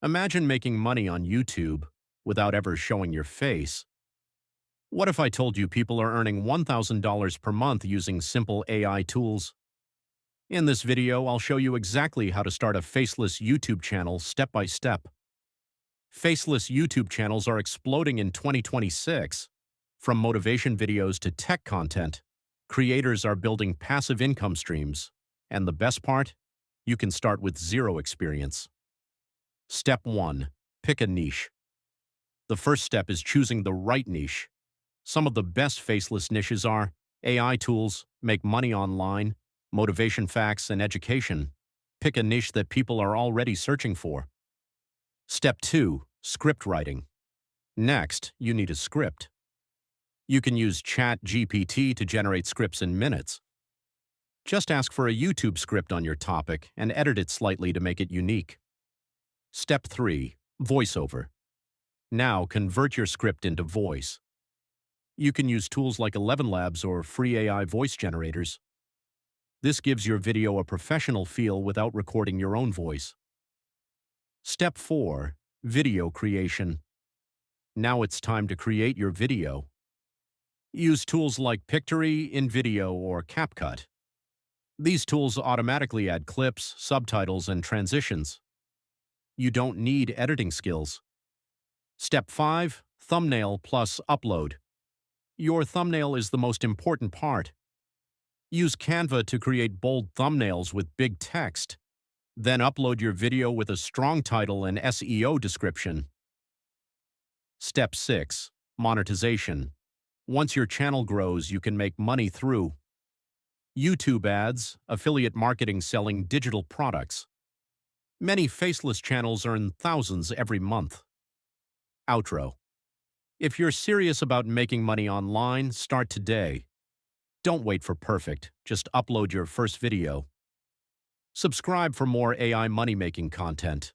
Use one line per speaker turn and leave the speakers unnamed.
Imagine making money on YouTube without ever showing your face. What if I told you people are earning $1,000 per month using simple AI tools? In this video, I'll show you exactly how to start a faceless YouTube channel step by step. Faceless YouTube channels are exploding in 2026. From motivation videos to tech content, creators are building passive income streams. And the best part? You can start with zero experience. Step 1. Pick a niche. The first step is choosing the right niche. Some of the best faceless niches are AI tools, make money online, motivation facts, and education. Pick a niche that people are already searching for. Step 2. Script writing. Next, you need a script. You can use ChatGPT to generate scripts in minutes. Just ask for a YouTube script on your topic and edit it slightly to make it unique. Step 3. Voiceover. Now convert your script into voice. You can use tools like ElevenLabs or free AI voice generators. This gives your video a professional feel without recording your own voice. Step 4. Video creation. Now it's time to create your video. Use tools like Pictory, InVideo, or CapCut. These tools automatically add clips, subtitles, and transitions. You don't need editing skills. Step 5. Thumbnail plus upload. Your thumbnail is the most important part. Use Canva to create bold thumbnails with big text. Then upload your video with a strong title and SEO description. Step 6. Monetization. Once your channel grows, you can make money through YouTube ads, affiliate marketing selling digital products. Many faceless channels earn thousands every month. Outro. If you're serious about making money online, start today. Don't wait for perfect, just upload your first video. Subscribe for more AI money-making content.